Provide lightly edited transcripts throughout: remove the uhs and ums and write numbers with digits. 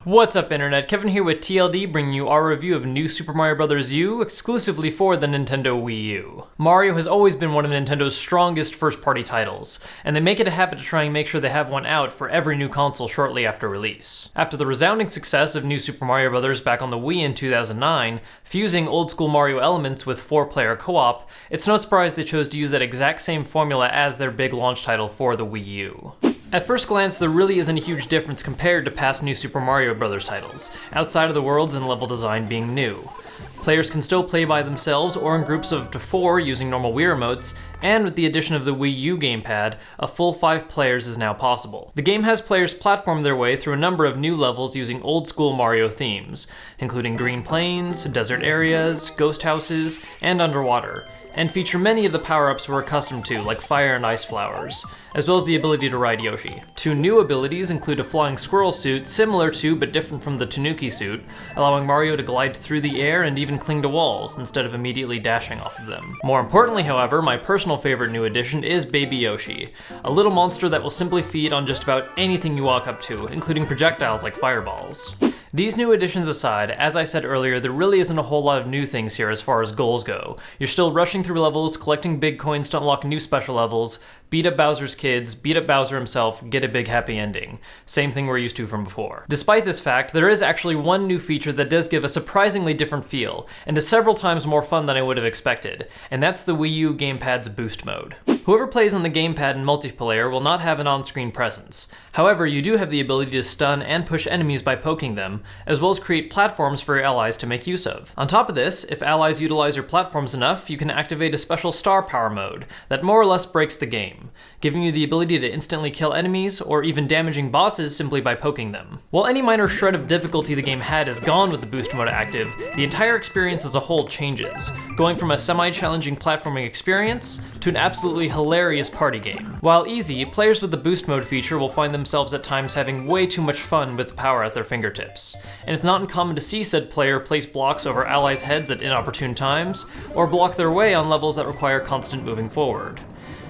What's up internet, Kevin here with TLD bringing you our review of New Super Mario Bros. U exclusively for the Nintendo Wii U. Mario has always been one of Nintendo's strongest first-party titles, and they make it a habit to try and make sure they have one out for every new console shortly after release. After the resounding success of New Super Mario Bros. Back on the Wii in 2009, fusing old-school Mario elements with 4-player co-op, it's no surprise they chose to use that exact same formula as their big launch title for the Wii U. At first glance, there really isn't a huge difference compared to past New Super Mario Bros. Titles, outside of the worlds and level design being new. Players can still play by themselves or in groups of up to 4 using normal Wii remotes, and with the addition of the Wii U gamepad, a full 5 players is now possible. The game has players platform their way through a number of new levels using old-school Mario themes, including green plains, desert areas, ghost houses, and underwater, and feature many of the power-ups we're accustomed to, like fire and ice flowers, as well as the ability to ride Yoshi. 2 new abilities include a flying squirrel suit similar to but different from the Tanuki suit, allowing Mario to glide through the air and even cling to walls instead of immediately dashing off of them. More importantly, however, my personal favorite new addition is Baby Yoshi, a little monster that will simply feed on just about anything you walk up to, including projectiles like fireballs. These new additions aside, as I said earlier, there really isn't a whole lot of new things here as far as goals go. You're still rushing through levels, collecting big coins to unlock new special levels, beat up Bowser's kids, beat up Bowser himself, get a big happy ending. Same thing we're used to from before. Despite this fact, there is actually one new feature that does give a surprisingly different feel, and is several times more fun than I would have expected, and that's the Wii U gamepad's boost mode. Whoever plays on the gamepad in multiplayer will not have an on-screen presence. However, you do have the ability to stun and push enemies by poking them, as well as create platforms for your allies to make use of. On top of this, if allies utilize your platforms enough, you can activate a special star power mode that more or less breaks the game, giving you the ability to instantly kill enemies or even damaging bosses simply by poking them. While any minor shred of difficulty the game had is gone with the boost mode active, the entire experience as a whole changes, going from a semi-challenging platforming experience to an absolutely hilarious party game. While easy, players with the boost mode feature will find themselves at times having way too much fun with the power at their fingertips, and it's not uncommon to see said player place blocks over allies' heads at inopportune times, or block their way on levels that require constant moving forward.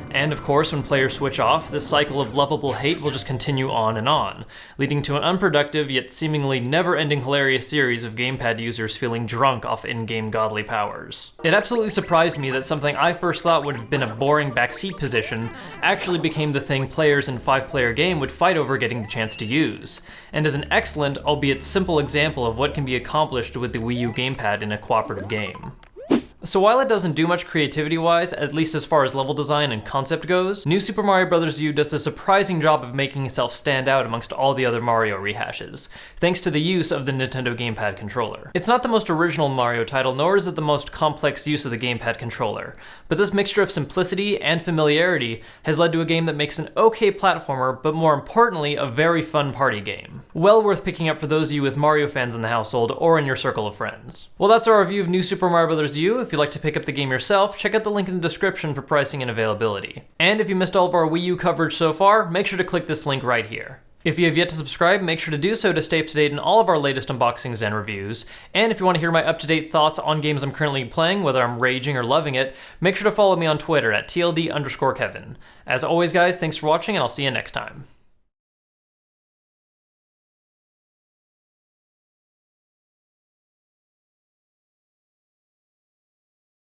And of course, when players switch off, this cycle of lovable hate will just continue on, leading to an unproductive yet seemingly never-ending hilarious series of gamepad users feeling drunk off in-game godly powers. It absolutely surprised me that something I first thought would have been a boring backseat position actually became the thing players in a 5-player game would fight over getting the chance to use, and is an excellent, albeit simple example of what can be accomplished with the Wii U gamepad in a cooperative game. So while it doesn't do much creativity-wise, at least as far as level design and concept goes, New Super Mario Bros. U does a surprising job of making itself stand out amongst all the other Mario rehashes, thanks to the use of the Nintendo gamepad controller. It's not the most original Mario title, nor is it the most complex use of the gamepad controller, but this mixture of simplicity and familiarity has led to a game that makes an okay platformer, but more importantly, a very fun party game. Well worth picking up for those of you with Mario fans in the household or in your circle of friends. Well, that's our review of New Super Mario Bros. U. If you'd like to pick up the game yourself, check out the link in the description for pricing and availability. And if you missed all of our Wii U coverage so far, make sure to click this link right here. If you have yet to subscribe, make sure to do so to stay up to date in all of our latest unboxings and reviews. And if you want to hear my up-to-date thoughts on games I'm currently playing, whether I'm raging or loving it, make sure to follow me on Twitter at TLD_Kevin. As always guys, thanks for watching and I'll see you next time.